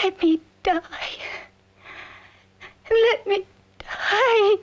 Let me die. Let me die.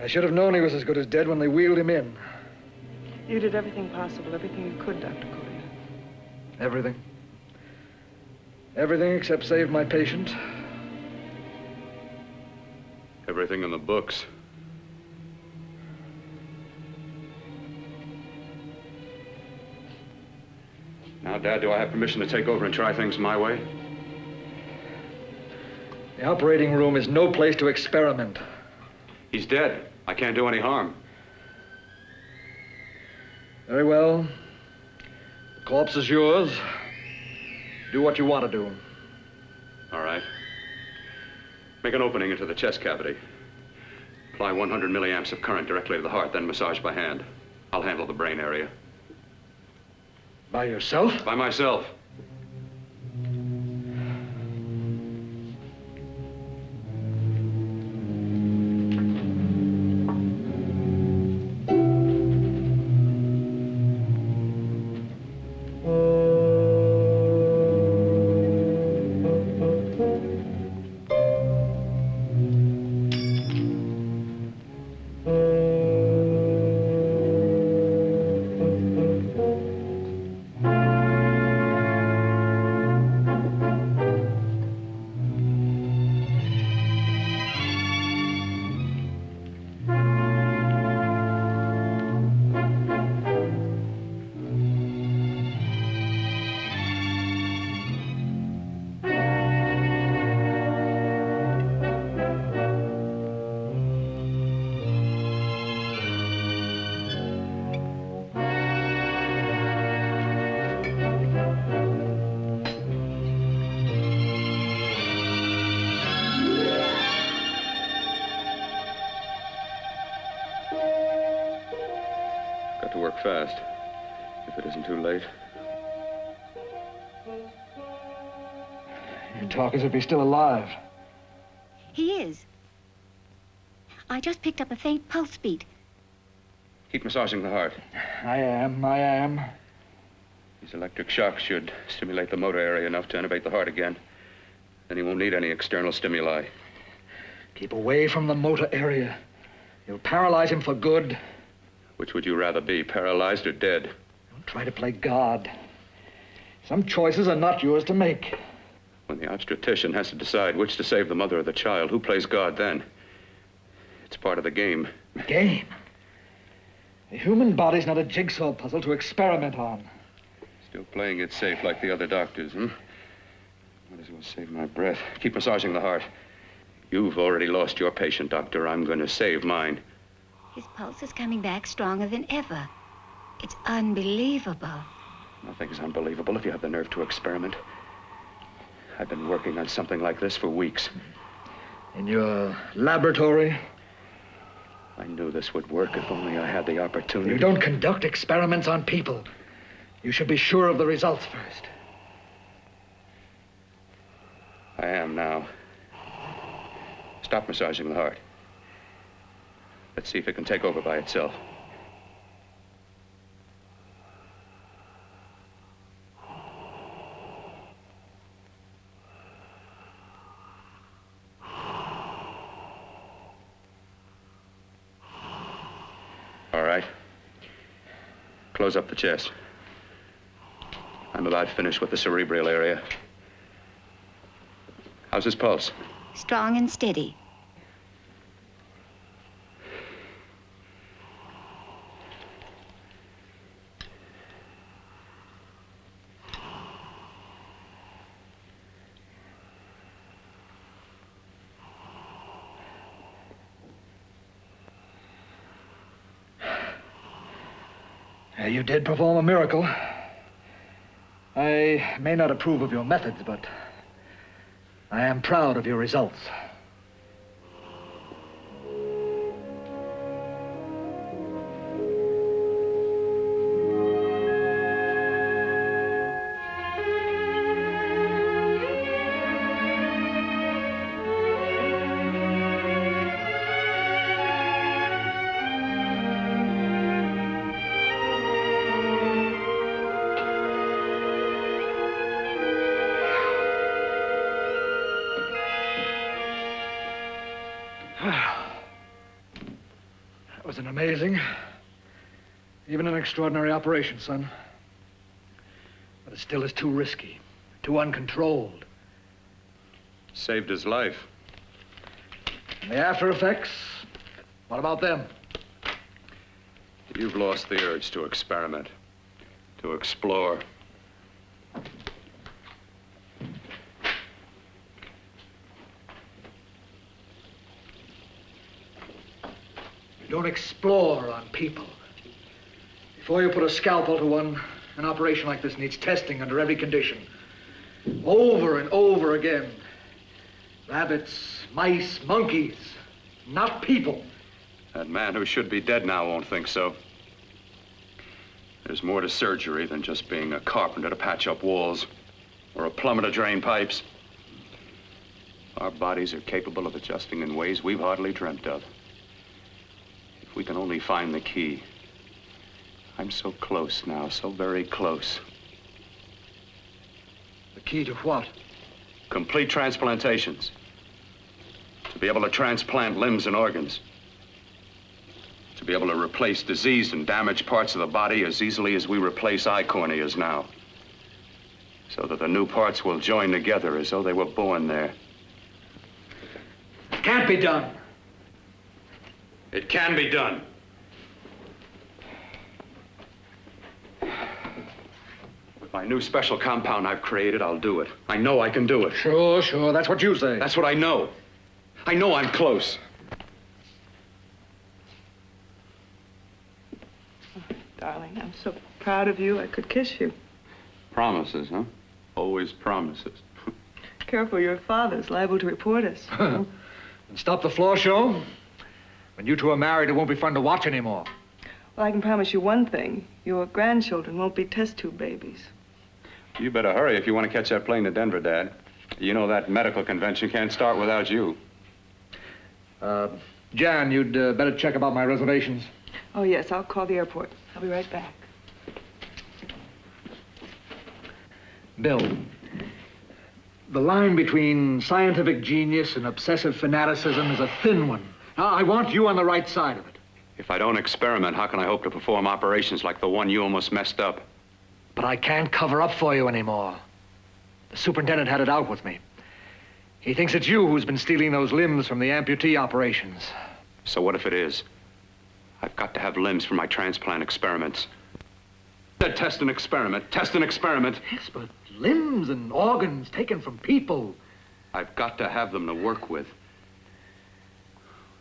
I should have known he was as good as dead when they wheeled him in. You did everything possible, everything you could, Dr. Collier. Everything. Everything except save my patient. Everything in the books. Now, Dad, do I have permission to take over and try things my way? The operating room is no place to experiment. He's dead. I can't do any harm. Very well. The corpse is yours. Do what you want to do. All right. Make an opening into the chest cavity. Apply 100 milliamps of current directly to the heart, then massage by hand. I'll handle the brain area. By yourself? By myself. Fast, if it isn't too late. You talk as if he's still alive. He is. I just picked up a faint pulse beat. Keep massaging the heart. I am. These electric shocks should stimulate the motor area enough to innervate the heart again. Then he won't need any external stimuli. Keep away from the motor area. You'll paralyze him for good. Which would you rather be, paralyzed or dead? Don't try to play God. Some choices are not yours to make. When the obstetrician has to decide which to save the mother or the child, who plays God then? It's part of the game. Game? The human body's not a jigsaw puzzle to experiment on. Still playing it safe like the other doctors, hmm? Might as well save my breath. Keep massaging the heart. You've already lost your patient, Doctor. I'm going to save mine. His pulse is coming back stronger than ever. It's unbelievable. Nothing's unbelievable if you have the nerve to experiment. I've been working on something like this for weeks. In your laboratory? I knew this would work if only I had the opportunity. You don't conduct experiments on people. You should be sure of the results first. I am now. Stop massaging the heart. Let's see if it can take over by itself. All right. Close up the chest. I'm about finished with the cerebral area. How's his pulse? Strong and steady. You did perform a miracle. I may not approve of your methods, but I am proud of your results. That was an amazing, even an extraordinary operation, son. But it still is too risky, too uncontrolled. Saved his life. And the after effects, what about them? You've lost the urge to experiment, to explore. You don't explore on people. Before you put a scalpel to one, an operation like this needs testing under every condition. Over and over again. Rabbits, mice, monkeys, not people. That man who should be dead now won't think so. There's more to surgery than just being a carpenter to patch up walls or a plumber to drain pipes. Our bodies are capable of adjusting in ways we've hardly dreamt of. If we can only find the key. I'm so close now, so very close. The key to what? Complete transplantations. To be able to transplant limbs and organs. To be able to replace diseased and damaged parts of the body as easily as we replace eye corneas now. So that the new parts will join together as though they were born there. It can't be done. It can be done. With my new special compound I've created, I'll do it. I know I can do it. Sure, that's what you say. That's what I know. I know I'm close. Oh, darling, I'm so proud of you, I could kiss you. Promises, huh? Always promises. Careful, your father's liable to report us. And stop the floor show? When you two are married, it won't be fun to watch anymore. Well, I can promise you one thing. Your grandchildren won't be test tube babies. You better hurry if you want to catch that plane to Denver, Dad. You know that medical convention can't start without you. Jan, you'd better check about my reservations. Oh, yes, I'll call the airport. I'll be right back. Bill, the line between scientific genius and obsessive fanaticism is a thin one. Now, I want you on the right side of it. If I don't experiment, how can I hope to perform operations like the one you almost messed up? But I can't cover up for you anymore. The superintendent had it out with me. He thinks it's you who's been stealing those limbs from the amputee operations. So what if it is? I've got to have limbs for my transplant experiments. Test and experiment, test and experiment. Yes, but limbs and organs taken from people. I've got to have them to work with.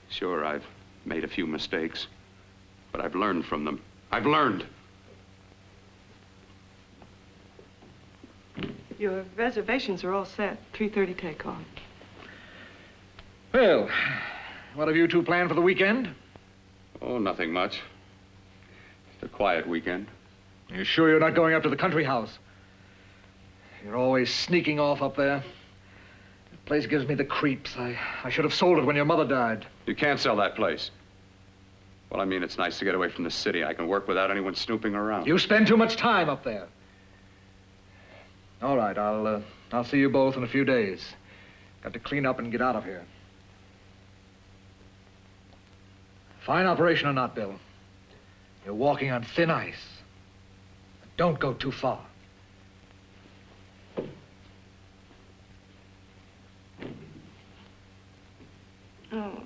Sure, I've made a few mistakes. But I've learned from them. I've learned. Your reservations are all set. 3:30 takeoff. Well, what have you two planned for the weekend? Oh, nothing much. Just a quiet weekend. You sure you're not going up to the country house? You're always sneaking off up there. The place gives me the creeps. I should have sold it when your mother died. You can't sell that place. Well, I mean, it's nice to get away from the city. I can work without anyone snooping around. You spend too much time up there. All right, I'll see you both in a few days. Got to clean up and get out of here. Fine operation or not, Bill. You're walking on thin ice. But don't go too far. Oh,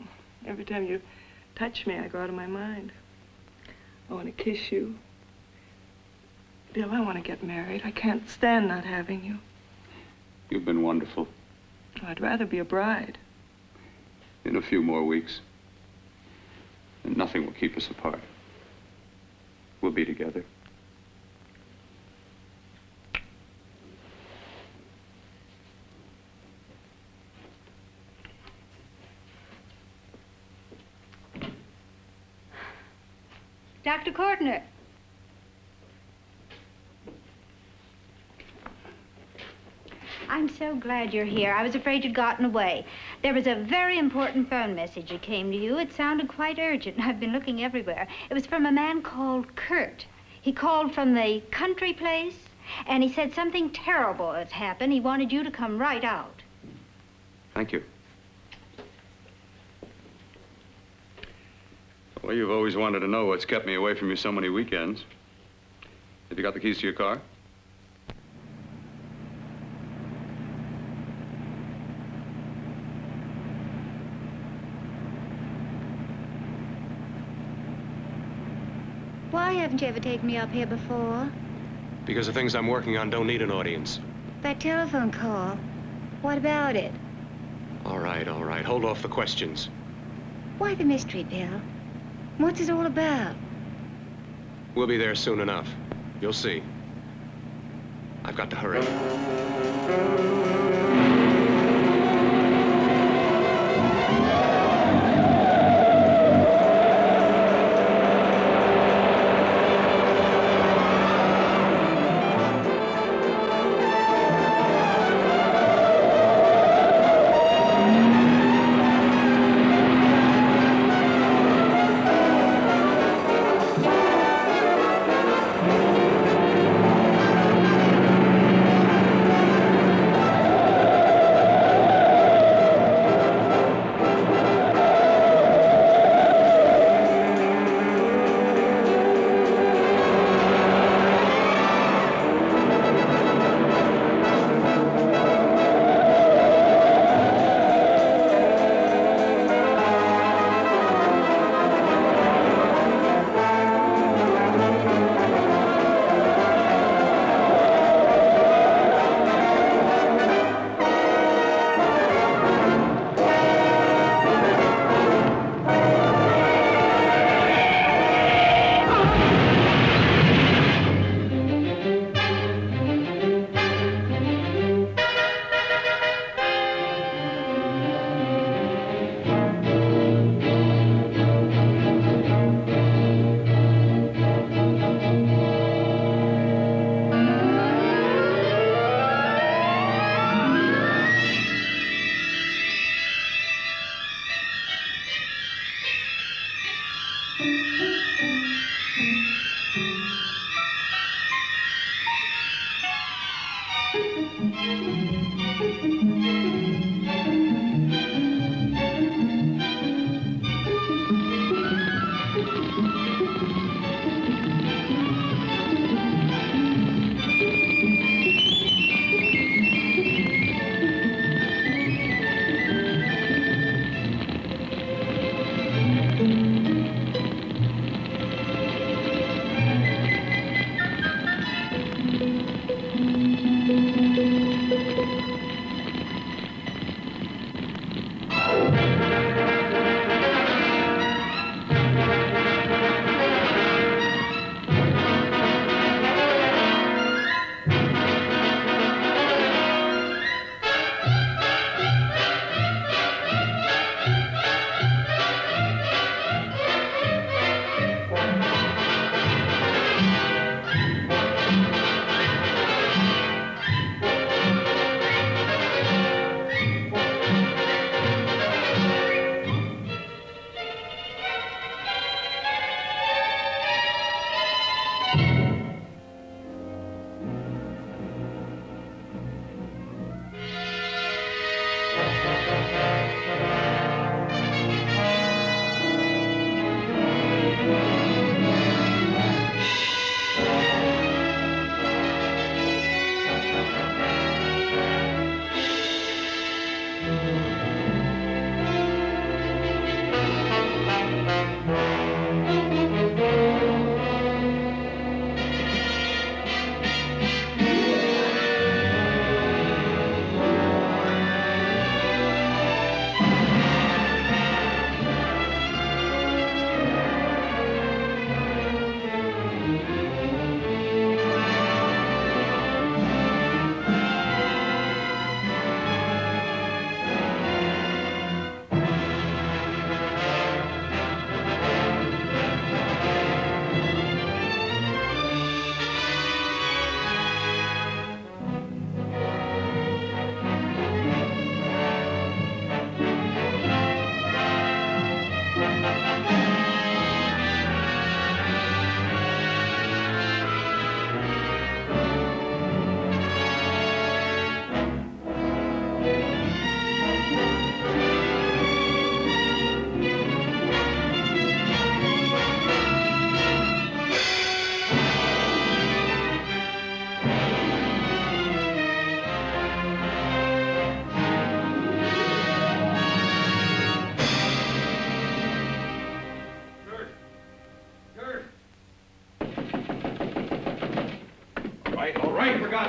every time you touch me, I go out of my mind. I want to kiss you. Bill, I want to get married. I can't stand not having you. You've been wonderful. I'd rather be a bride. In a few more weeks. And nothing will keep us apart. We'll be together. Dr. Kortner. I'm so glad you're here. I was afraid you'd gotten away. There was a very important phone message that came to you. It sounded quite urgent. I've been looking everywhere. It was from a man called Kurt. He called from the country place, and he said something terrible has happened. He wanted you to come right out. Thank you. Well, you've always wanted to know what's kept me away from you so many weekends. Have you got the keys to your car? Why haven't you ever taken me up here before? Because the things I'm working on don't need an audience. That telephone call, what about it? All right, all right. Hold off the questions. Why the mystery, Bill? What's it all about? We'll be there soon enough. You'll see. I've got to hurry.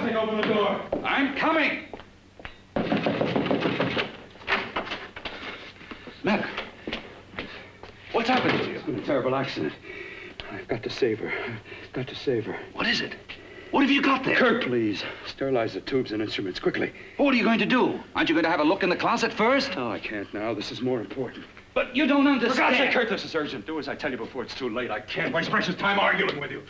Something, open the door. I'm coming! Mac, what's happened to you? It's been a terrible accident. I've got to save her. I've got to save her. What is it? What have you got there? Kurt, please. Sterilize the tubes and instruments, quickly. What are you going to do? Aren't you going to have a look in the closet first? No, I can't now. This is more important. But you don't understand. For God's sake, Kurt, this is urgent. Do as I tell you before it's too late. I can't waste precious time arguing with you.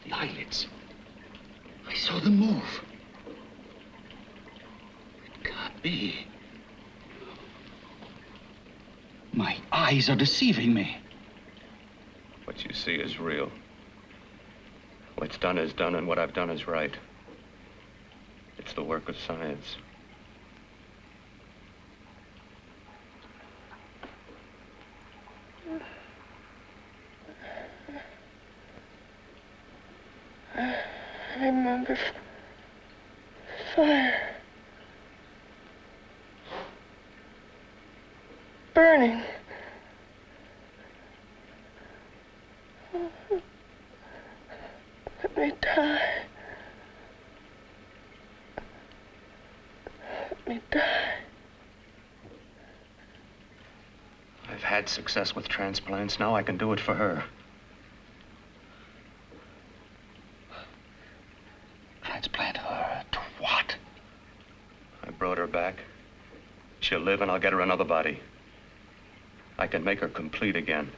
Eyelids. I saw them move. It can't be. My eyes are deceiving me. What you see is real. What's done is done, and what I've done is right. It's the work of science. I remember fire. Burning. Let me die. Let me die. I've had success with transplants. Now I can do it for her. Transplant her to what? I brought her back. She'll live, and I'll get her another body. I can make her complete again.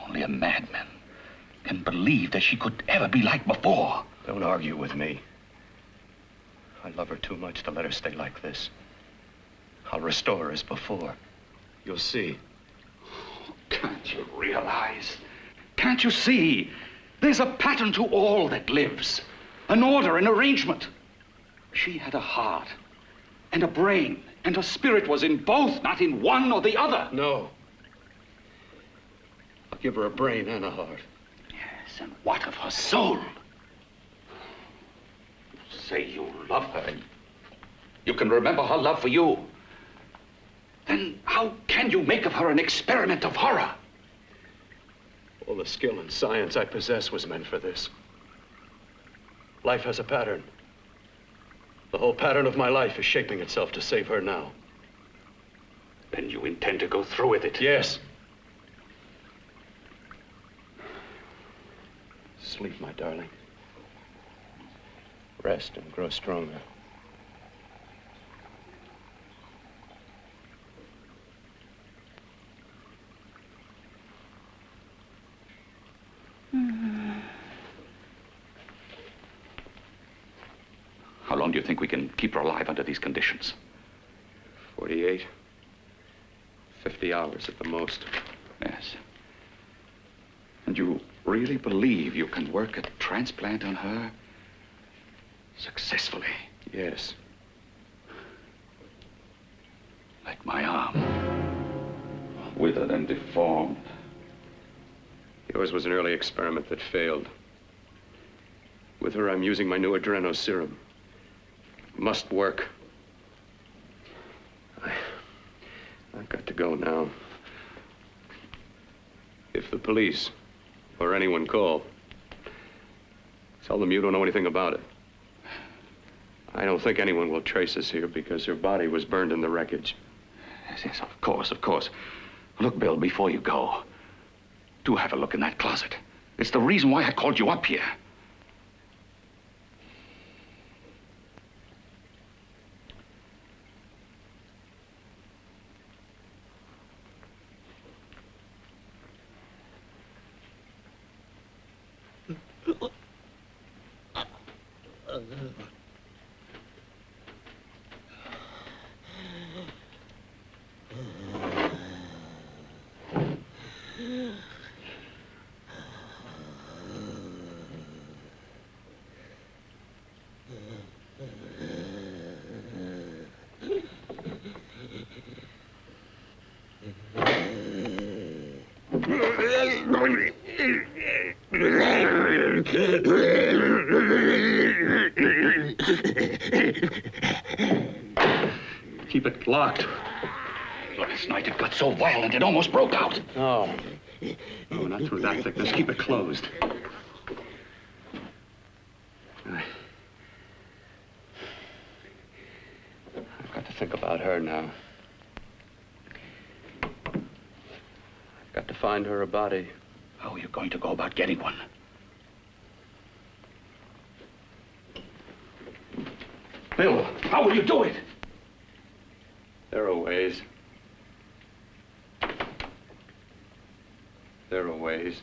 Only a madman can believe that she could ever be like before. Don't argue with me. I love her too much to let her stay like this. I'll restore her as before. You'll see. Can't you realize? Can't you see? There's a pattern to all that lives. An order, an arrangement. She had a heart and a brain, and her spirit was in both, not in one or the other. No. I'll give her a brain and a heart. Yes, and what of her soul? You say you love her. You can remember her love for you. Then how can you make of her an experiment of horror? All the skill and science I possess was meant for this. Life has a pattern. The whole pattern of my life is shaping itself to save her now. Then you intend to go through with it? Yes. Sleep, my darling. Rest and grow stronger. do you think we can keep her alive under these conditions? 48. 50 hours at the most. Yes. And you really believe you can work a transplant on her successfully? Yes. Like my arm. Withered and deformed. Yours was an early experiment that failed. With her, I'm using my new adreno serum. Must work. I've got to go now. If the police or anyone call, tell them you don't know anything about it. I don't think anyone will trace us here because her body was burned in the wreckage. Yes, of course, of course. Look, Bill, before you go, do have a look in that closet. It's the reason why I called you up here. Keep it locked. Last night it got so violent it almost broke out. No. No, not through that thickness. Keep it closed. I've got to think about her now. I've got to find her a body. How are you going to go about getting one? Bill, how will you do it? There are ways. There are ways.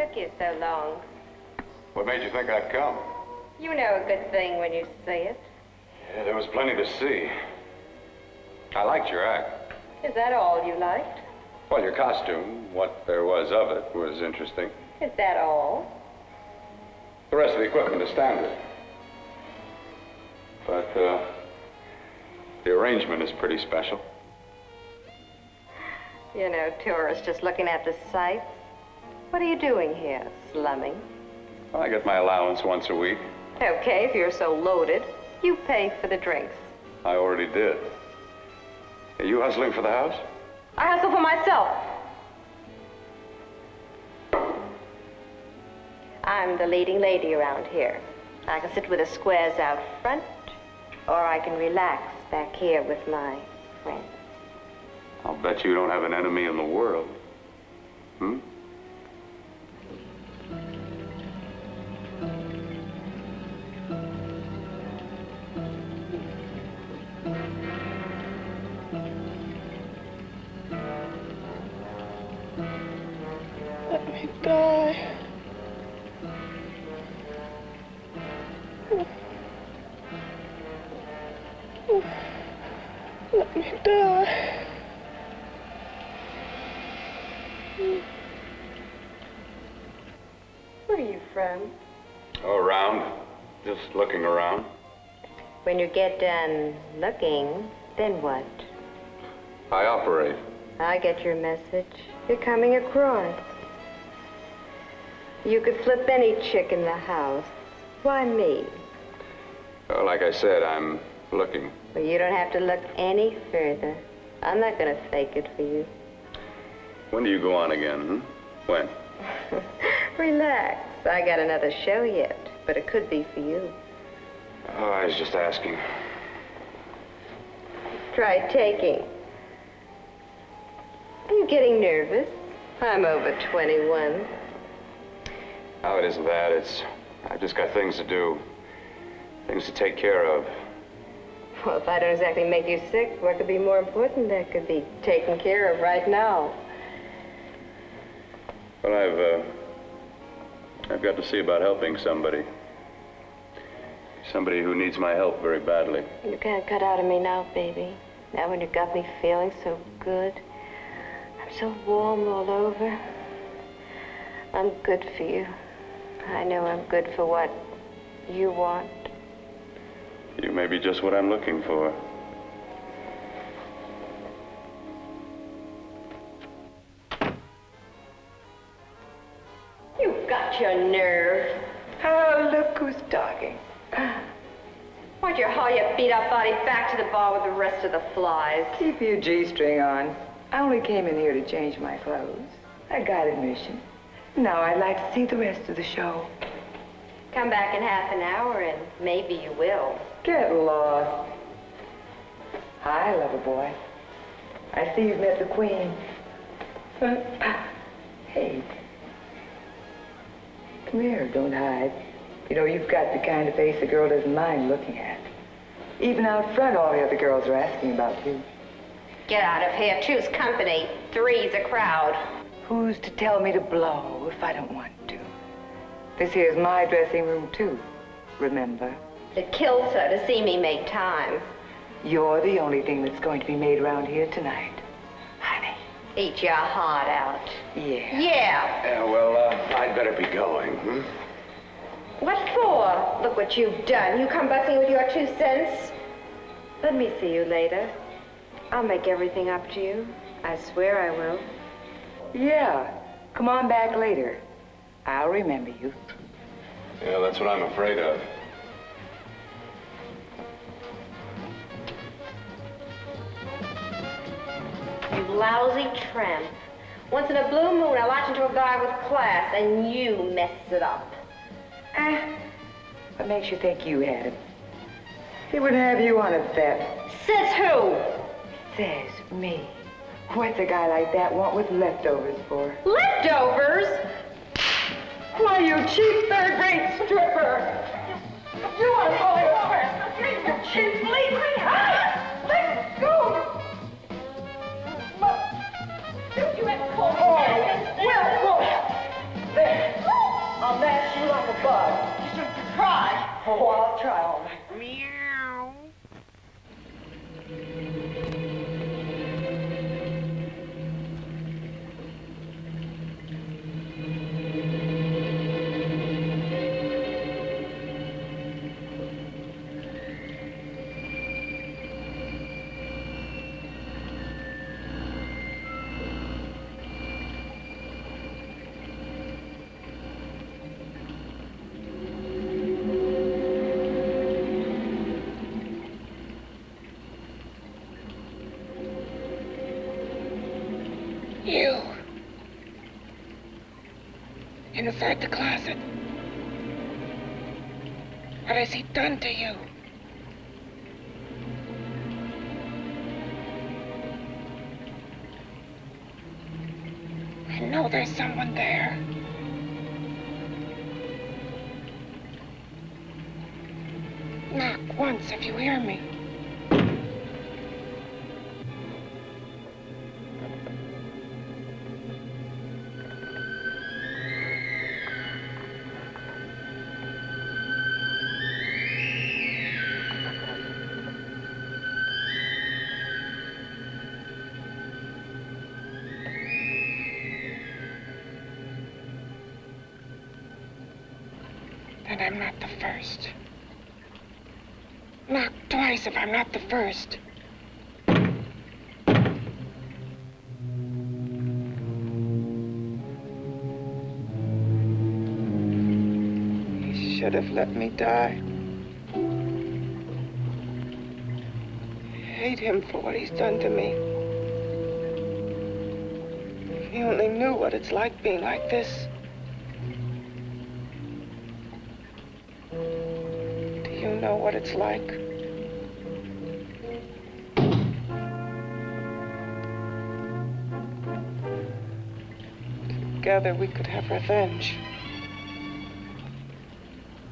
took you so long. What made you think I'd come? You know a good thing when you see it. Yeah, there was plenty to see. I liked your act. Is that all you liked? Well, your costume, what there was of it, was interesting. Is that all? The rest of the equipment is standard. But, the arrangement is pretty special. You know, tourists just looking at the sights. What are you doing here? Slumming? I get my allowance once a week. Okay, if you're so loaded, you pay for the drinks. I already did. Are you hustling for the house? I hustle for myself. I'm the leading lady around here. I can sit with the squares out front, or I can relax back here with my friends. I'll bet you don't have an enemy in the world. Hmm? Let me die. Let me die. Where are you from? Oh, around. Just looking around. When you get done looking, then what? I operate. I get your message. You're coming across. You could flip any chick in the house. Why me? Well, like I said, I'm looking. Well, you don't have to look any further. I'm not going to fake it for you. When do you go on again, hmm? When? Relax. I got another show yet, but it could be for you. Oh, I was just asking. Try taking. Are you getting nervous? I'm over 21. No, it isn't that. I've just got things to do. Things to take care of. Well, if I don't exactly make you sick, what could be more important that could be taken care of right now? Well, I've got to see about helping somebody. Somebody who needs my help very badly. You can't cut out of me now, baby. Now when you got me feeling so good. I'm so warm all over. I'm good for you. I know I'm good for what you want. You may be just what I'm looking for. You've got your nerve. Oh, look who's talking. Why'd you haul your beat-up body back to the bar with the rest of the flies? Keep your G-string on. I only came in here to change my clothes. I got admission. Now I'd like to see the rest of the show. Come back in half an hour and maybe you will. Get lost. Hi, lover boy. I see you've met the queen. Hey. Come here, don't hide. You know, you've got the kind of face a girl doesn't mind looking at. Even out front, all the other girls are asking about you. Get out of here. Choose company. Three's a crowd. Who's to tell me to blow if I don't want to? This here's my dressing room, too. Remember? It kills her to see me make time. You're the only thing that's going to be made around here tonight. Honey. Eat your heart out. Yeah. Yeah. Yeah, well, I'd better be going, hmm? What for? Look what you've done. You come busting with your 2 cents. Let me see you later. I'll make everything up to you. I swear I will. Yeah. Come on back later. I'll remember you. Yeah, that's what I'm afraid of. You lousy tramp. Once in a blue moon, I latch into a guy with class, and you mess it up. What makes you think you had him? He wouldn't have you on a bet. Says who? Says me. What's a guy like that want with leftovers for? Leftovers? Why, you cheap third-rate stripper! You are going over! You cheap bleeding! Let go! You had pulled. Oh, well, there. Oh, I'll try all right. Meow. You. Inside the closet. What has he done to you? I know there's someone there. Knock once if you hear me. Then I'm not the first. Knock twice if I'm not the first. He should have let me die. I hate him for what he's done to me. If he only knew what it's like being like this. You know what it's like. Together we could have revenge.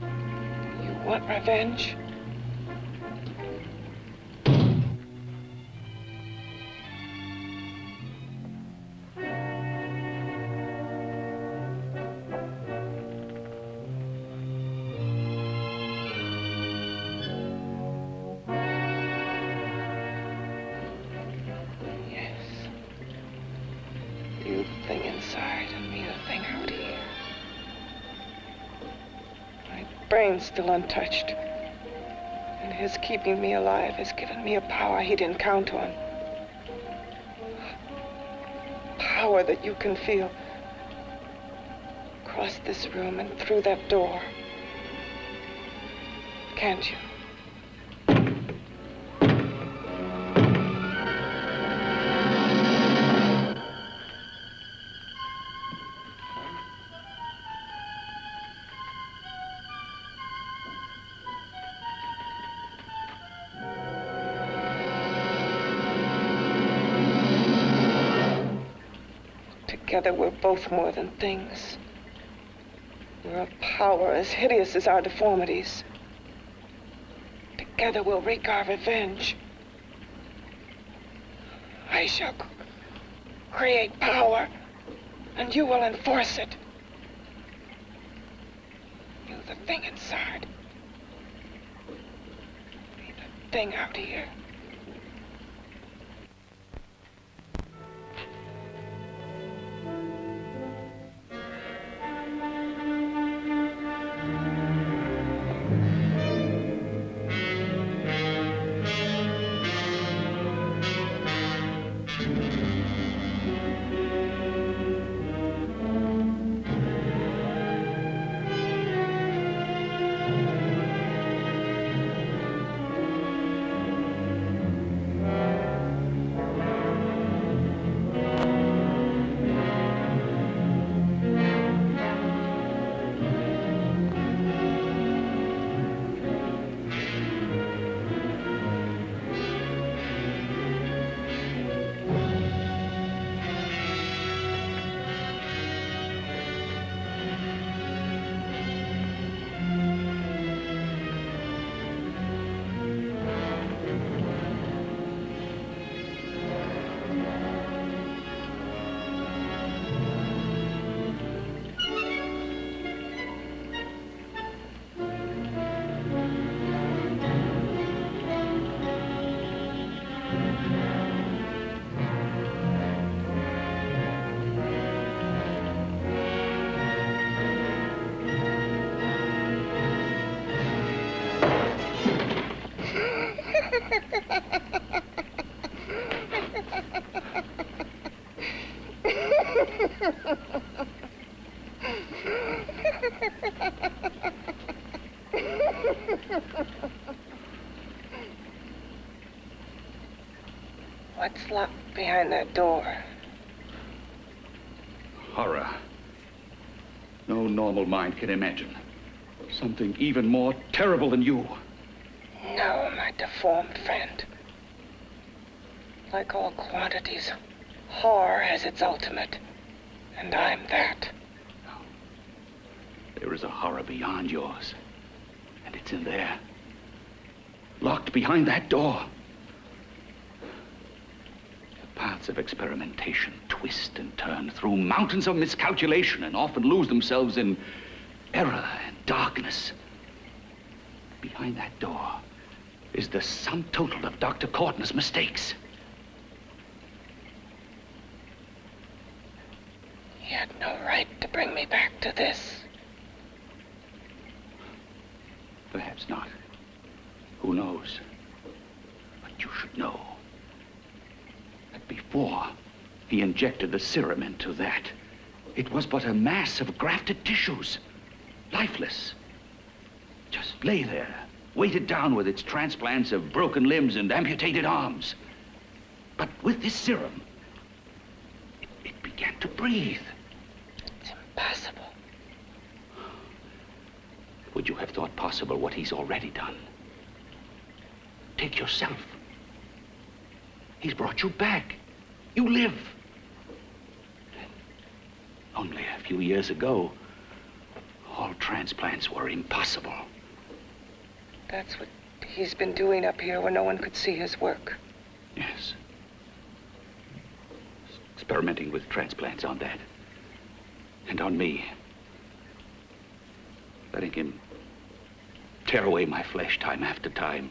You want revenge? You the thing inside and me the thing out here. My brain's still untouched. And his keeping me alive has given me a power he didn't count on. Power that you can feel across this room and through that door. Can't you? Together we're both more than things. We're a power as hideous as our deformities. Together we'll wreak our revenge. I shall create power, and you will enforce it. You the thing inside. Me the thing out here. What's locked behind that door? Horror. No normal mind can imagine. Something even more terrible than you. No, my deformed friend. Like all quantities, horror has its ultimate. And I'm that. There is a horror beyond yours. And it's in there. Locked behind that door. The paths of experimentation twist and turn through mountains of miscalculation and often lose themselves in error and darkness. Behind that door is the sum total of Dr. Corton's mistakes. He had no right to bring me back to this. Perhaps not. Who knows? But you should know that before he injected the serum into that, it was but a mass of grafted tissues, lifeless. Just lay there, weighted down with its transplants of broken limbs and amputated arms. But with this serum, it began to breathe. It's impossible. Would you have thought possible what he's already done? Take yourself. He's brought you back. You live. Only a few years ago, all transplants were impossible. That's what he's been doing up here where no one could see his work. Yes. Experimenting with transplants on that. And on me. Letting him tear away my flesh time after time,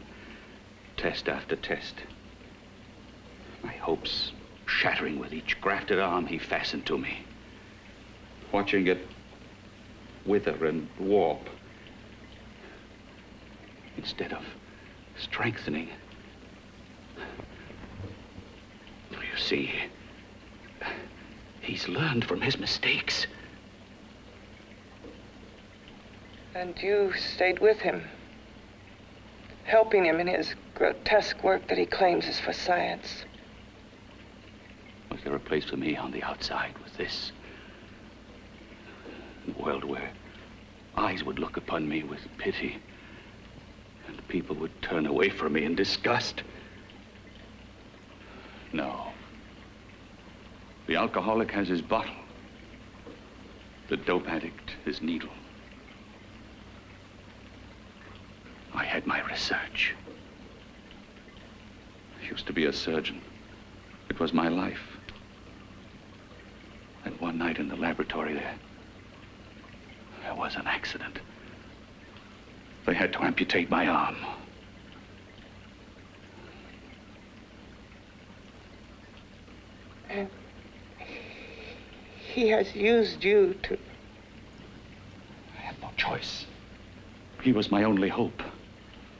test after test. My hopes shattering with each grafted arm he fastened to me. Watching it wither and warp instead of strengthening. You see, he's learned from his mistakes. And you stayed with him, helping him in his grotesque work that he claims is for science. Was there a place for me on the outside with this? A world where eyes would look upon me with pity and people would turn away from me in disgust? No. The alcoholic has his bottle. The dope addict his needle. I had my research. I used to be a surgeon. It was my life. And one night in the laboratory there was an accident. They had to amputate my arm. And he has used you to... I had no choice. He was my only hope.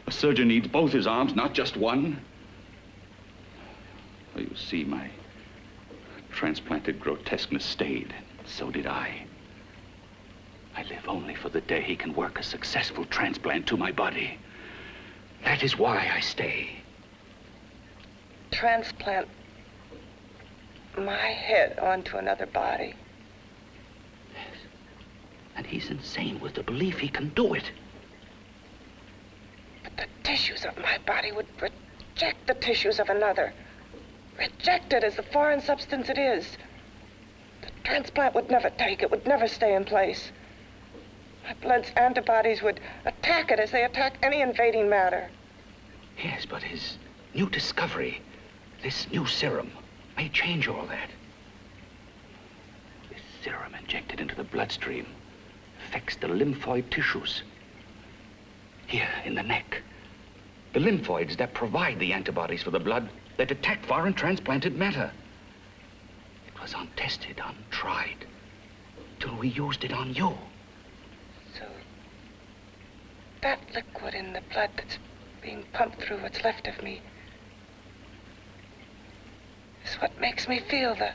A surgeon needs both his arms, not just one. Well, you see, my transplanted grotesqueness stayed. So did I. I live only for the day he can work a successful transplant to my body. That is why I stay. Transplant my head onto another body. Yes. And he's insane with the belief he can do it. But the tissues of my body would reject the tissues of another. Reject it as the foreign substance it is. The transplant would never take it, would never stay in place. My blood's antibodies would attack it as they attack any invading matter. Yes, but his new discovery, this new serum, may change all that. This serum injected into the bloodstream affects the lymphoid tissues. Here, in the neck. The lymphoids that provide the antibodies for the blood that attack foreign transplanted matter. It was untested, untried, till we used it on you. So, that liquid in the blood that's being pumped through what's left of me, is what makes me feel the...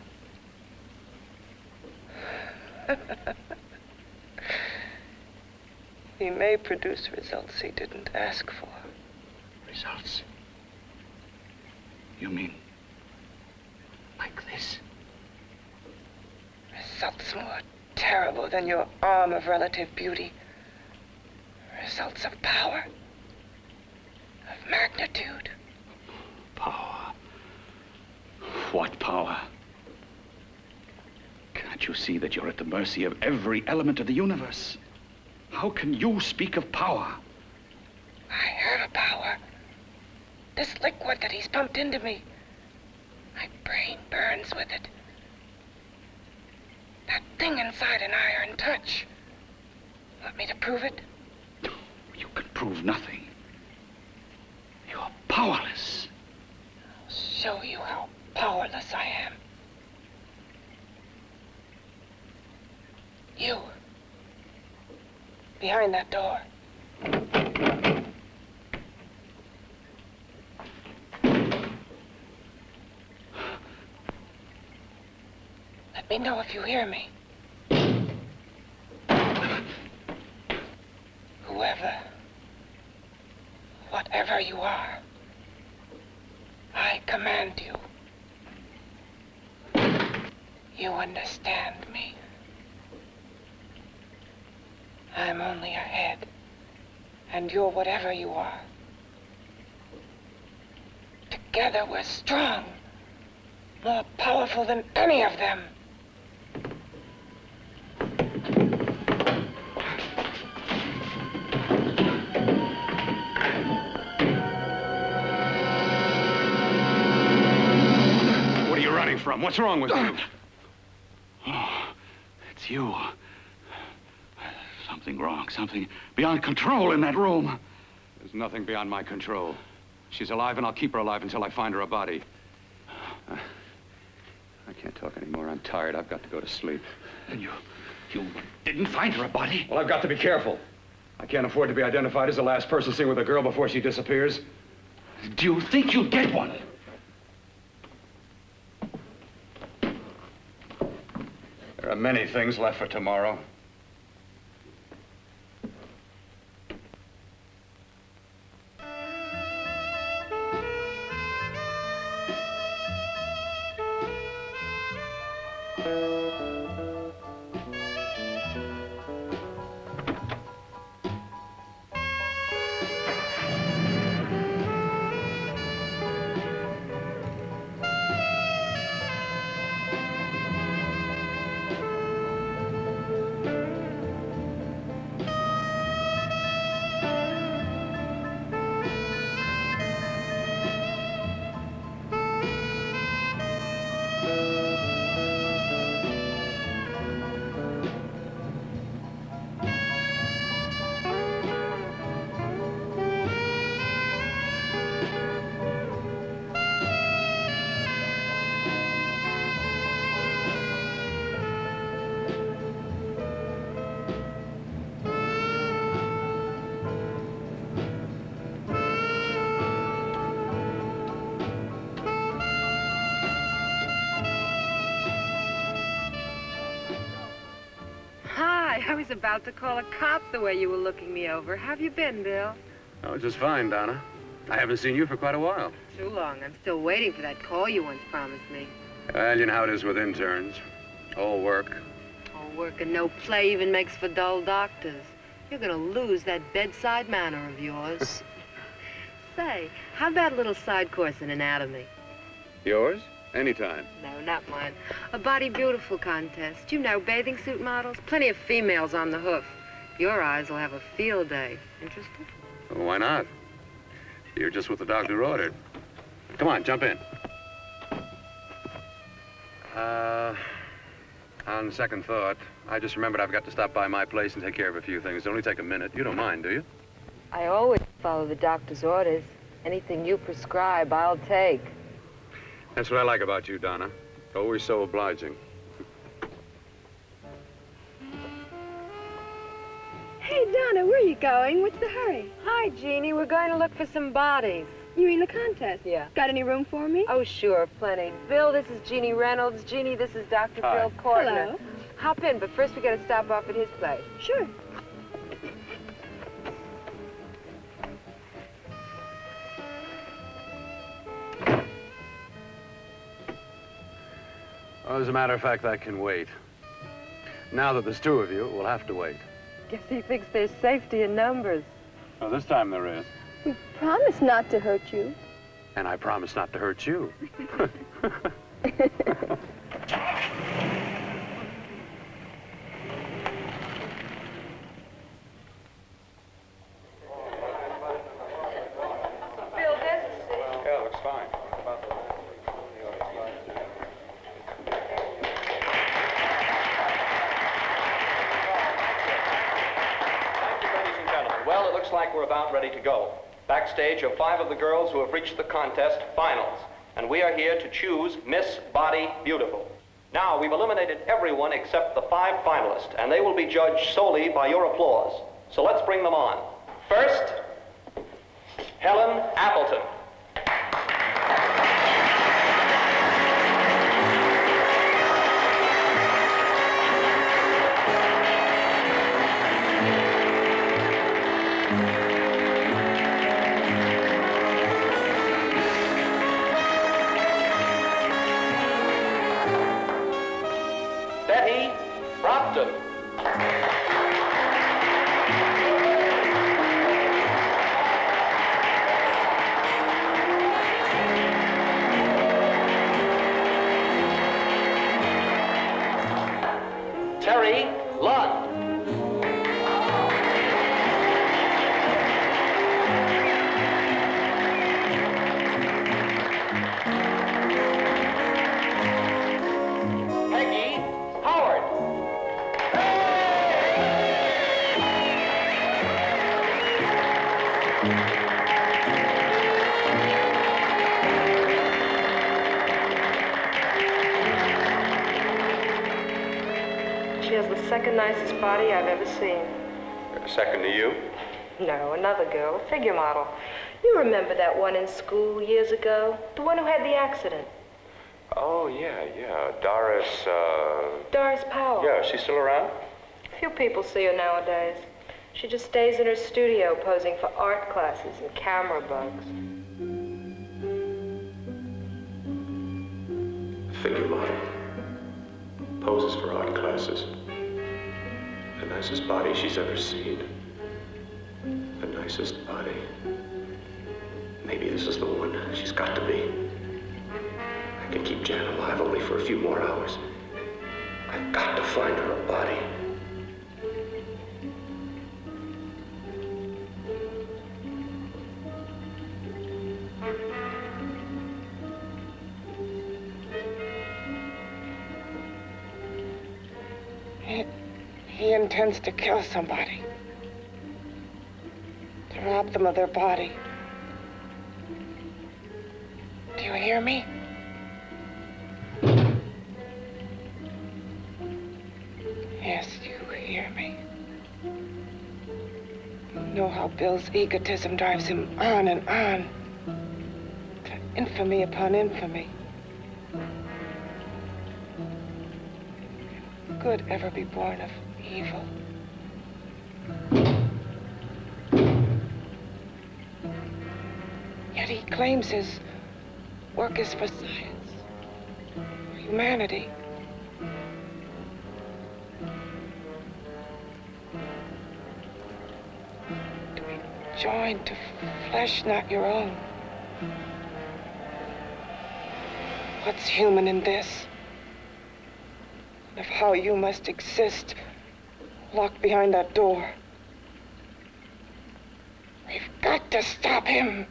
He may produce results he didn't ask for. Results? You mean like this? Results more terrible than your arm of relative beauty. Results of power, of magnitude. Power? What power? Can't you see that you're at the mercy of every element of the universe? How can you speak of power? I have a power. This liquid that he's pumped into me. My brain burns with it. That thing inside an iron touch. Want me to prove it? You can prove nothing. You're powerless. I'll show you how powerless I am. You. Behind that door. Let me know if you hear me. Whoever, whatever you are, I command you. You understand me. I'm only a head, and you're whatever you are. Together we're strong, more powerful than any of them. What are you running from? What's wrong with you? Oh, it's you. Something wrong, something beyond control in that room. There's nothing beyond my control. She's alive, and I'll keep her alive until I find her a body. I can't talk anymore. I'm tired. I've got to go to sleep. And you didn't find her a body? Well, I've got to be careful. I can't afford to be identified as the last person seen with a girl before she disappears. Do you think you'll get one? There are many things left for tomorrow. I was about to call a cop the way you were looking me over. How have you been, Bill? Oh, just fine, Donna. I haven't seen you for quite a while. Too long. I'm still waiting for that call you once promised me. Well, you know how it is with interns. All work. All work and no play even makes for dull doctors. You're gonna lose that bedside manner of yours. Say, how about a little side course in anatomy? Yours? Anytime. No, not mine. A Body Beautiful contest. You know, bathing suit models. Plenty of females on the hoof. Your eyes will have a field day. Interested? Well, why not? You're just what the doctor ordered. Come on, jump in. On second thought, I just remembered I've got to stop by my place and take care of a few things. It'll only take a minute. You don't mind, do you? I always follow the doctor's orders. Anything you prescribe, I'll take. That's what I like about you, Donna. Always so obliging. Hey, Donna, where are you going. What's the hurry? Hi, Jeannie. We're going to look for some bodies. You mean the contest? Yeah. Got any room for me? Oh, sure, plenty. Bill, this is Jeannie Reynolds. Jeannie, this is Dr. Hi. Phil Kortner. Hello. Hop in, but first we got to stop off at his place. Sure. Well, as a matter of fact, that can wait. Now that there's two of you, we'll have to wait. Guess he thinks there's safety in numbers. Well, this time there is. We promised not to hurt you. And I promise not to hurt you. Bill, there's a seat. Yeah, looks fine. Ladies and gentlemen, well, it looks like we're about ready to go. Backstage are 5 of the girls who have reached the contest finals, and we are here to choose Miss Body Beautiful. Now, we've eliminated everyone except the 5 finalists, and they will be judged solely by your applause. So let's bring them on. First, Helen Appleton. Betty Brockton. Terry Lund. Peggy Howard. She has the second nicest body I've ever seen. Second to you? No, another girl, a figure model. You remember that one in school years ago? The one who had the accident. Oh, yeah. Doris, Doris Powell. Yeah, is she still around? Few people see her nowadays. She just stays in her studio posing for art classes and camera bugs. Figure model. Poses for art classes. The nicest body she's ever seen. The nicest body. Maybe this is the one. She's got to be. I can keep Jan alive only for a few more hours. I've got to find her a body. He intends to kill somebody. To rob them of their body. Do you hear me? Yes, you hear me. You know how Bill's egotism drives him on and on. To infamy upon infamy. Can good ever be born of evil? Yet he claims his work is for science, for humanity. To be joined to flesh not your own. What's human in this? Of how you must exist locked behind that door. We've got to stop him.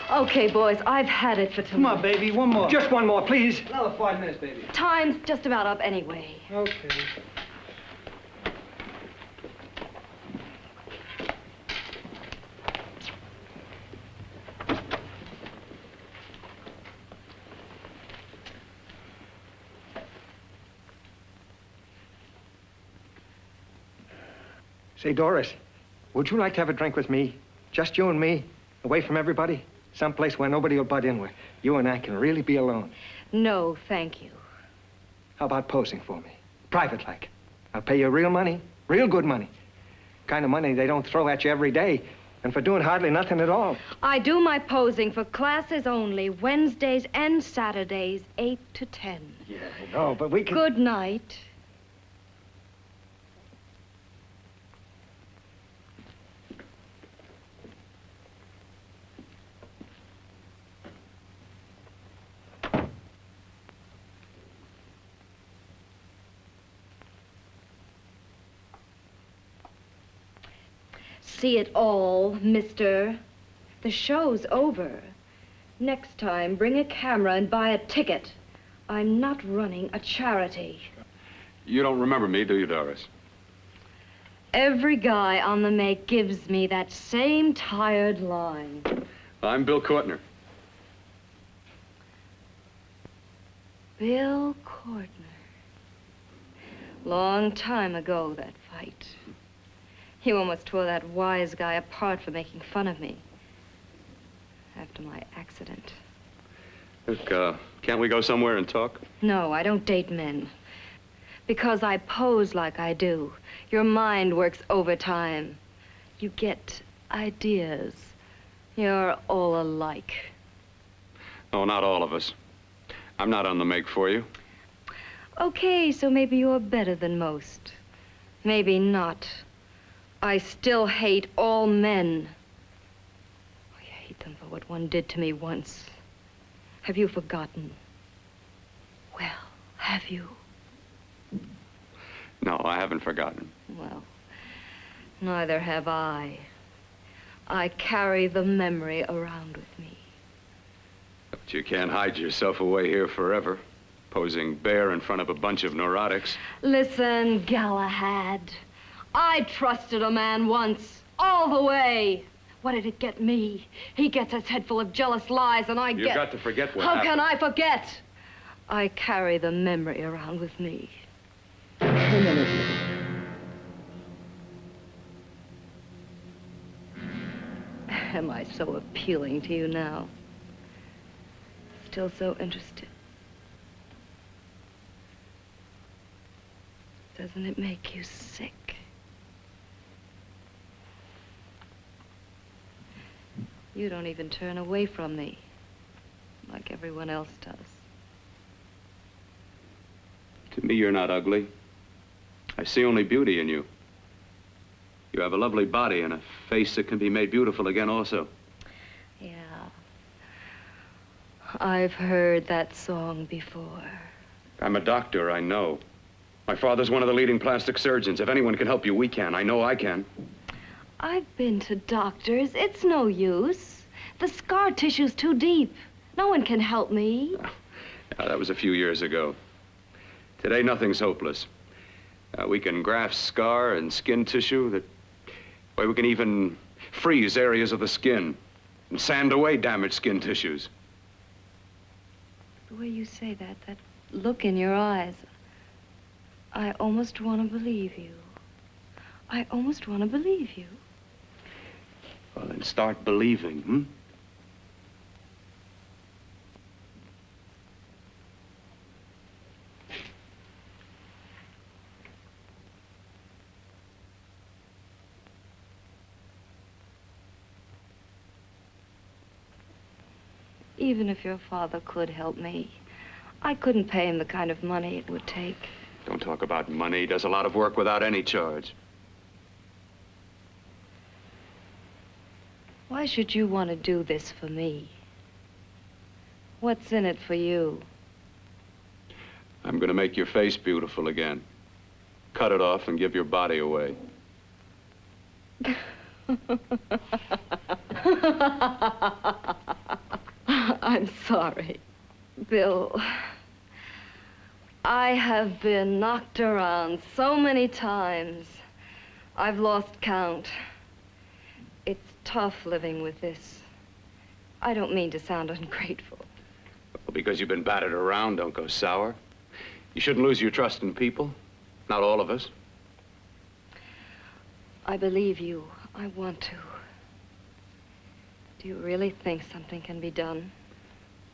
Okay, boys, I've had it for tonight. Come on, baby, one more. Just one more, please. Another 5 minutes, baby. Time's just about up anyway. Okay. Say, Doris, would you like to have a drink with me? Just you and me, away from everybody? Someplace where nobody will butt in, where you and I can really be alone. No, thank you. How about posing for me? Private-like. I'll pay you real money, real good money. Kind of money they don't throw at you every day, and for doing hardly nothing at all. I do my posing for classes only, Wednesdays and Saturdays, 8 to 10. Yeah, I know, but we can... Good night. See it all, mister. The show's over. Next time, bring a camera and buy a ticket. I'm not running a charity. You don't remember me, do you, Doris? Every guy on the make gives me that same tired line. I'm Bill Courtner. Bill Courtner. Long time ago, that fight. You almost tore that wise guy apart for making fun of me. After my accident. Look, can't we go somewhere and talk? No, I don't date men. Because I pose like I do, your mind works overtime. You get ideas. You're all alike. Oh, not all of us. I'm not on the make for you. Okay, so maybe you're better than most. Maybe not. I still hate all men. I hate them for what one did to me once. Have you forgotten? Well, have you? No, I haven't forgotten. Well, neither have I. I carry the memory around with me. But you can't hide yourself away here forever, posing bare in front of a bunch of neurotics. Listen, Galahad. I trusted a man once, all the way. What did it get me? He gets his head full of jealous lies, and You've got to forget what How happened. can I forget? I carry the memory around with me. Am I so appealing to you now? Still so interested? Doesn't it make you sick? You don't even turn away from me, like everyone else does. To me, you're not ugly. I see only beauty in you. You have a lovely body and a face that can be made beautiful again also. Yeah. I've heard that song before. I'm a doctor, I know. My father's one of the leading plastic surgeons. If anyone can help you, we can. I know I can. I've been to doctors. It's no use. The scar tissue's too deep. No one can help me. That was a few years ago. Today, nothing's hopeless. We can graft scar and skin tissue that... Well, we can even freeze areas of the skin and sand away damaged skin tissues. The way you say that look in your eyes, I almost want to believe you. I almost want to believe you. Well, then start believing, hmm? Even if your father could help me, I couldn't pay him the kind of money it would take. Don't talk about money. He does a lot of work without any charge. Why should you want to do this for me? What's in it for you? I'm going to make your face beautiful again. Cut it off and give your body away. I'm sorry. Bill, I have been knocked around so many times. I've lost count. It's tough living with this. I don't mean to sound ungrateful. Well, because you've been battered around, don't go sour. You shouldn't lose your trust in people. Not all of us. I believe you. I want to. Do you really think something can be done?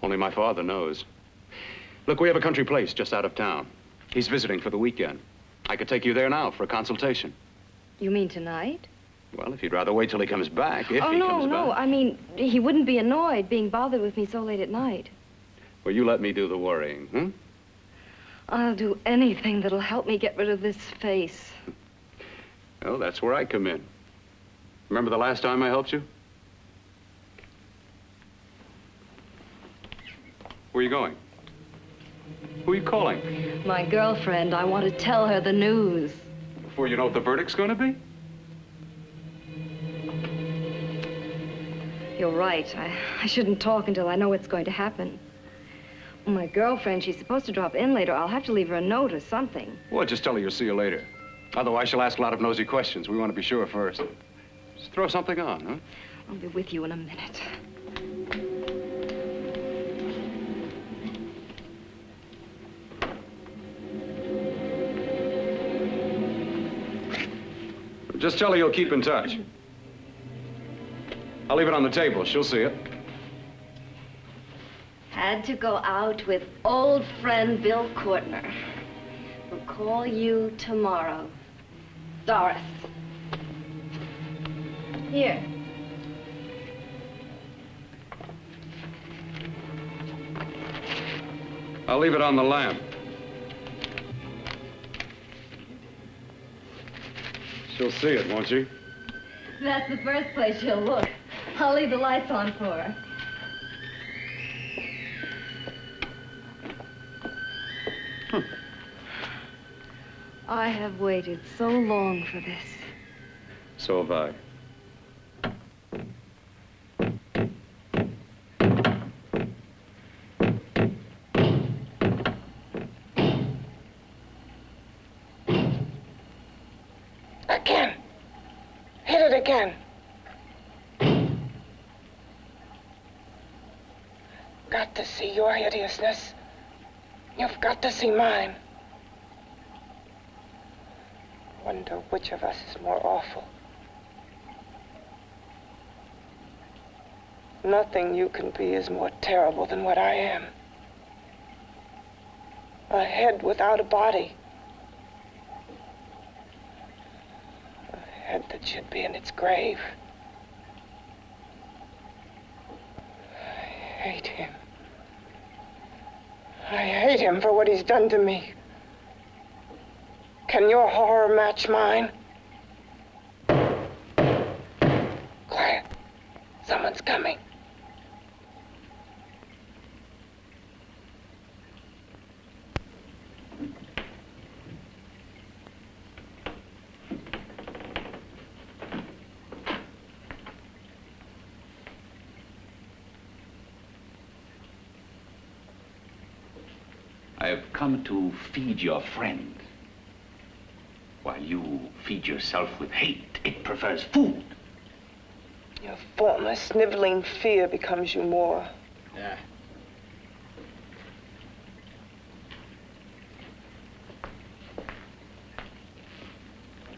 Only my father knows. Look, we have a country place just out of town. He's visiting for the weekend. I could take you there now for a consultation. You mean tonight? Well, if you'd rather wait till he comes back, if he comes back. No. I mean, he wouldn't be annoyed being bothered with me so late at night. Well, you let me do the worrying, hmm? I'll do anything that'll help me get rid of this face. Well, that's where I come in. Remember the last time I helped you? Where are you going? Who are you calling? My girlfriend. I want to tell her the news. Before you know what the verdict's going to be? You're right. I shouldn't talk until I know what's going to happen. My girlfriend, she's supposed to drop in later. I'll have to leave her a note or something. Well, just tell her you'll see you later. Otherwise, she'll ask a lot of nosy questions. We want to be sure first. Just throw something on, huh? I'll be with you in a minute. Just tell her you'll keep in touch. I'll leave it on the table. She'll see it. Had to go out with old friend Bill Courtner. We'll call you tomorrow. Doris. Here. I'll leave it on the lamp. She'll see it, won't she? That's the first place she'll look. I'll leave the lights on for her. I have waited so long for this. So have I. Again. Hit it again. Got to see your hideousness. You've got to see mine. Wonder which of us is more awful. Nothing you can be is more terrible than what I am. A head without a body. A head that should be in its grave. I hate him. I hate him for what he's done to me. Can your horror match mine? Quiet. Someone's coming. I have come to feed your friend. While you feed yourself with hate, it prefers food. Your formless, sniveling fear becomes you more. Yeah.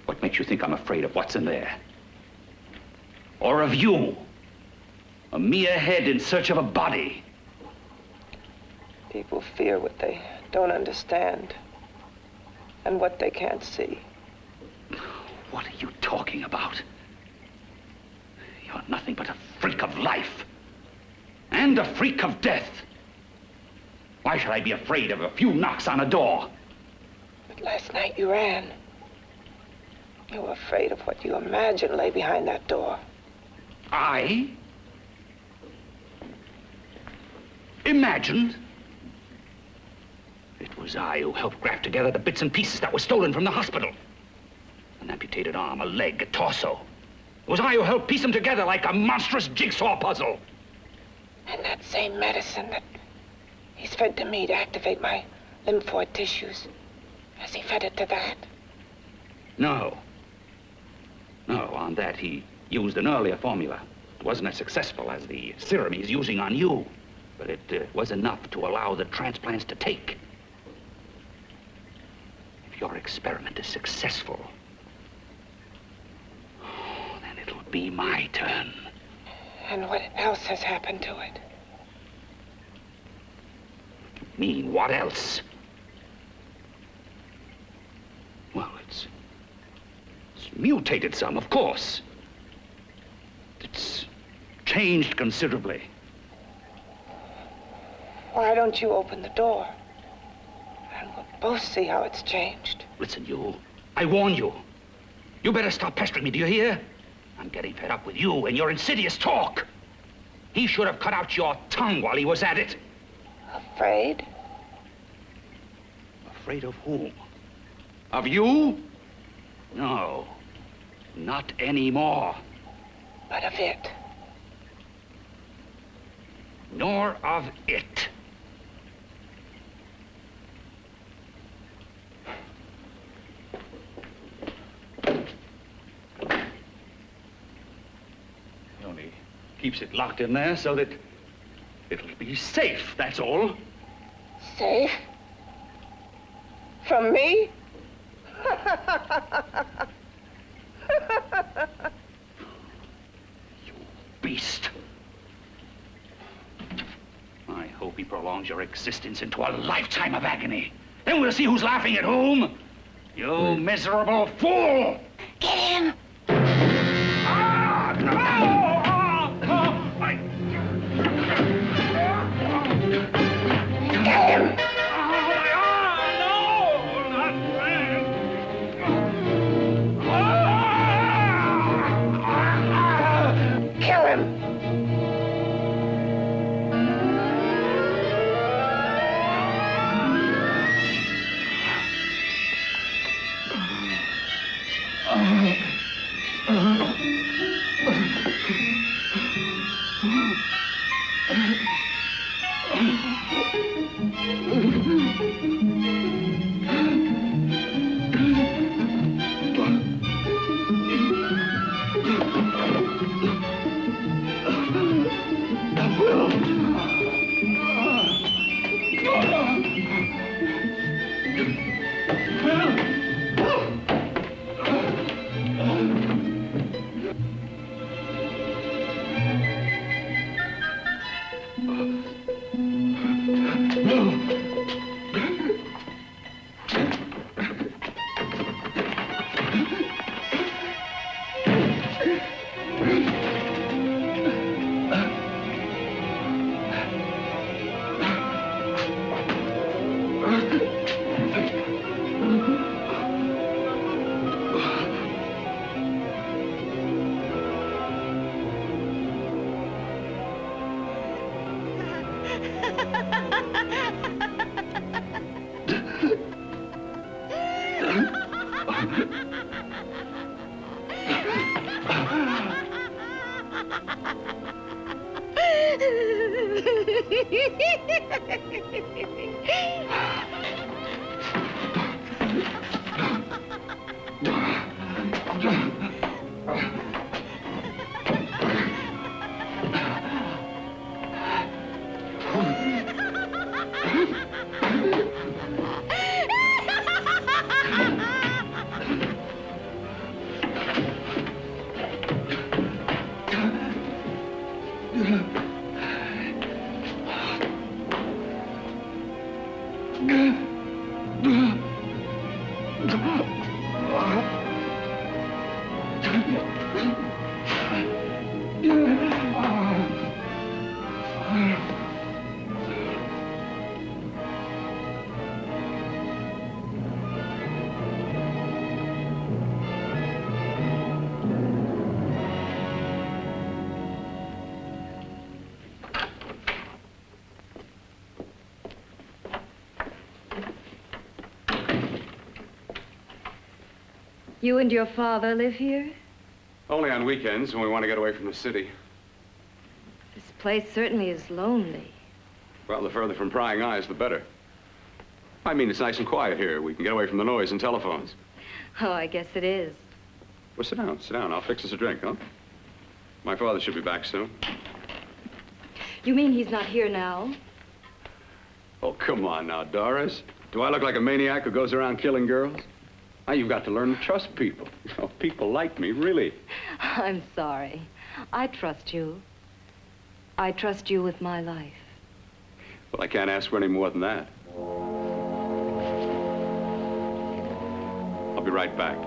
What makes you think I'm afraid of what's in there? Or of you? A mere head in search of a body. People fear what they don't understand and what they can't see. What are you talking about? You're nothing but a freak of life. And a freak of death. Why should I be afraid of a few knocks on a door? But last night you ran. You were afraid of what you imagined lay behind that door. I? Imagined? It was I who helped graft together the bits and pieces that were stolen from the hospital. An amputated arm, a leg, a torso. It was I who helped piece them together like a monstrous jigsaw puzzle. And that same medicine that he's fed to me to activate my lymphoid tissues, has he fed it to that? No. No, on that he used an earlier formula. It wasn't as successful as the serum he's using on you, but it was enough to allow the transplants to take. If your experiment is successful, then it'll be my turn. And what else has happened to it? Mean, what else? Well, it's mutated some, of course. It's changed considerably. Why don't you open the door? And we'll both see how it's changed. Listen, you. I warn you. You better stop pestering me, do you hear? I'm getting fed up with you and your insidious talk. He should have cut out your tongue while he was at it. Afraid? Afraid of whom? Of you? No, not anymore. But of it. Nor of it. He only keeps it locked in there so that it'll be safe, that's all. Safe? From me? You beast. I hope he prolongs your existence into a lifetime of agony. Then we'll see who's laughing at whom. You miserable fool! Get him! Ah, Get him! Kill him! You and your father live here? Only on weekends when we want to get away from the city. This place certainly is lonely. Well, the further from prying eyes, the better. I mean, it's nice and quiet here. We can get away from the noise and telephones. Oh, I guess it is. Well, sit down, sit down. I'll fix us a drink, huh? My father should be back soon. You mean he's not here now? Oh, come on now, Doris. Do I look like a maniac who goes around killing girls? Now, you've got to learn to trust people. You know, people like me, really. I'm sorry. I trust you. I trust you with my life. Well, I can't ask for any more than that. I'll be right back.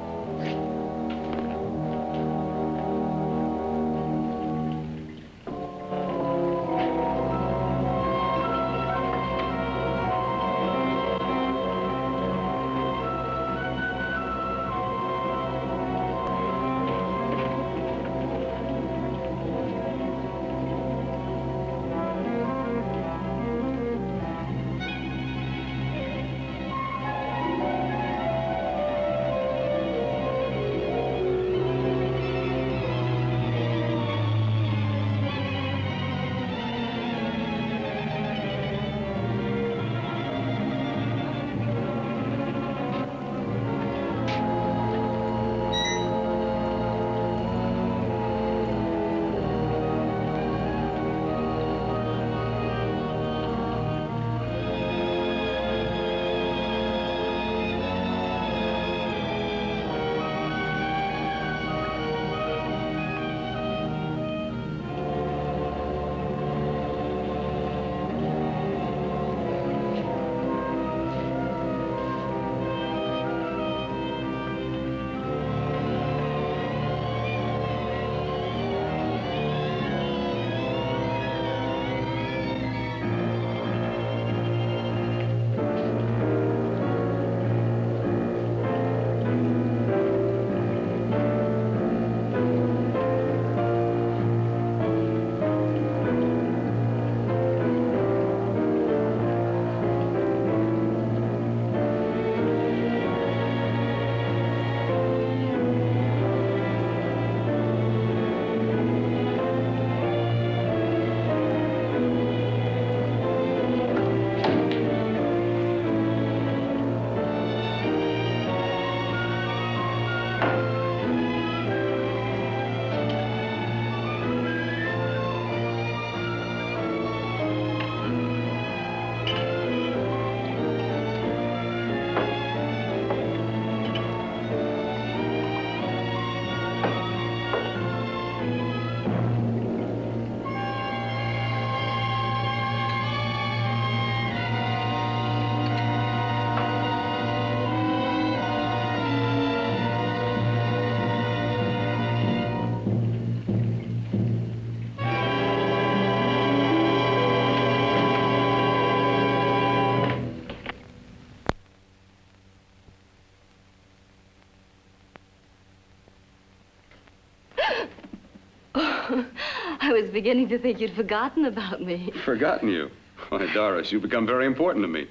I was beginning to think you'd forgotten about me. Forgotten you? Why, Doris, you've become very important to me.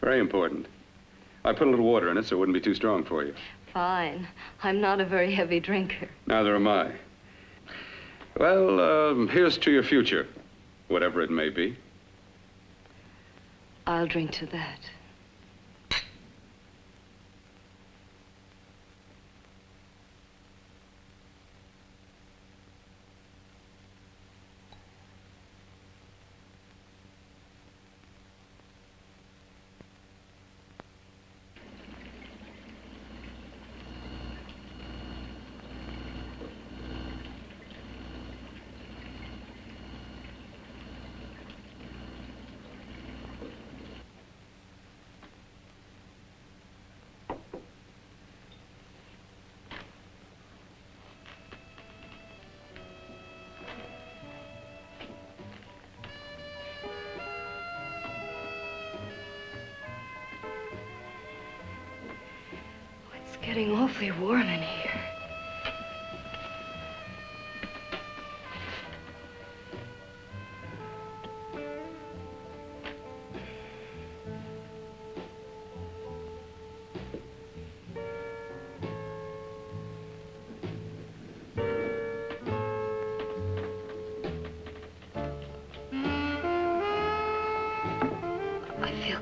Very important. I put a little water in it so it wouldn't be too strong for you. Fine. I'm not a very heavy drinker. Neither am I. Well, here's to your future, whatever it may be. I'll drink to that. It's getting awfully warm in here.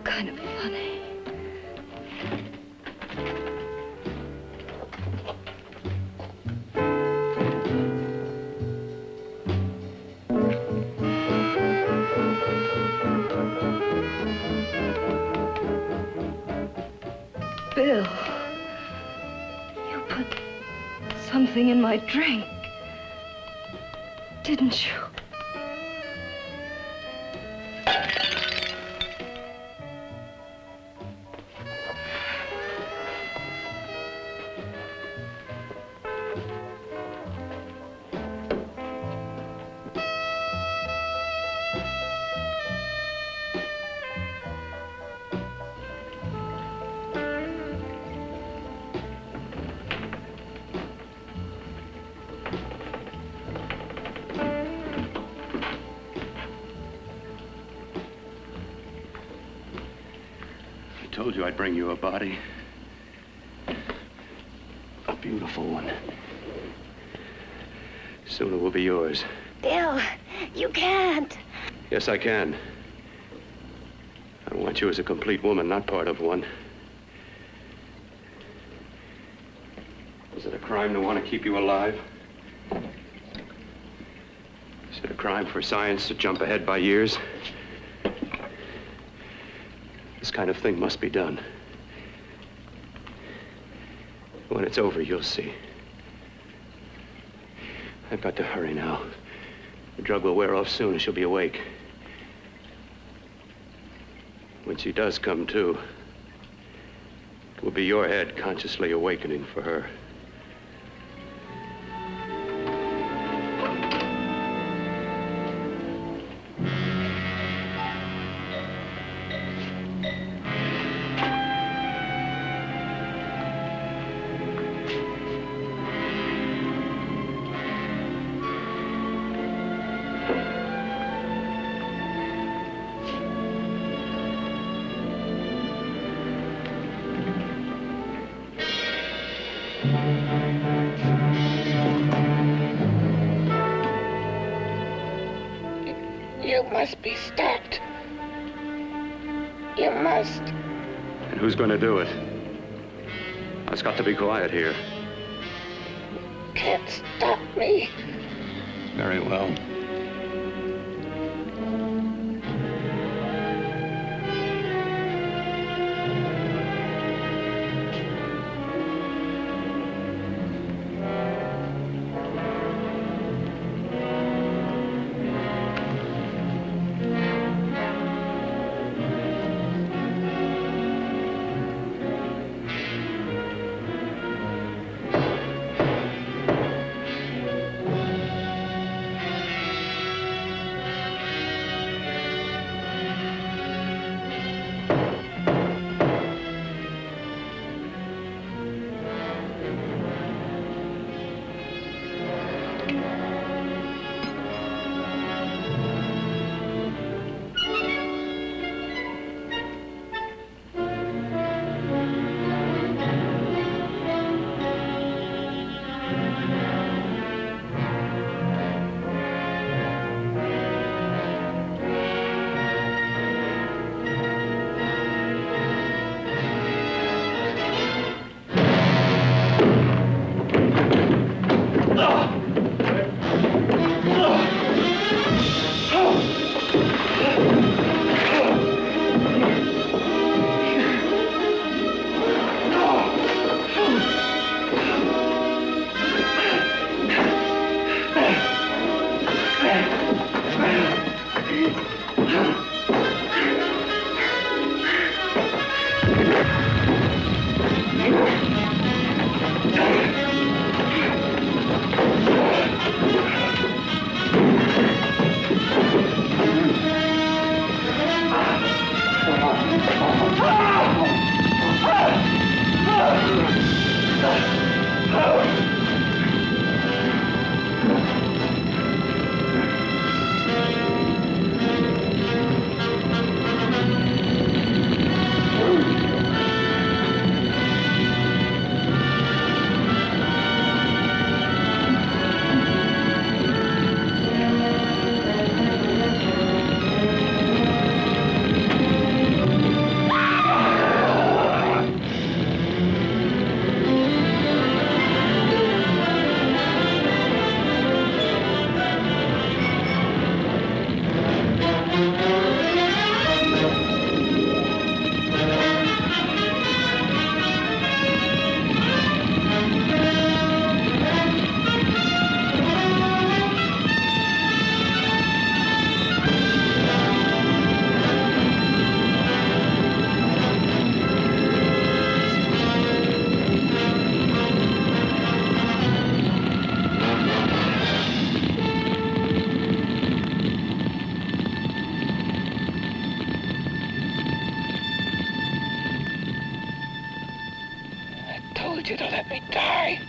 kind of funny. Bill, you put something in my drink, didn't you? I told you I'd bring you a body. A beautiful one. Soon it will be yours. Bill, you can't. Yes, I can. I want you as a complete woman, not part of one. Is it a crime to want to keep you alive? Is it a crime for science to jump ahead by years? This kind of thing must be done. When it's over, you'll see. I've got to hurry now. The drug will wear off soon and she'll be awake. When she does come to, it will be your head consciously awakening for her. You must be stopped. You must. And who's going to do it? It's got to be quiet here. Can't stop me. Very well. told you to let me die.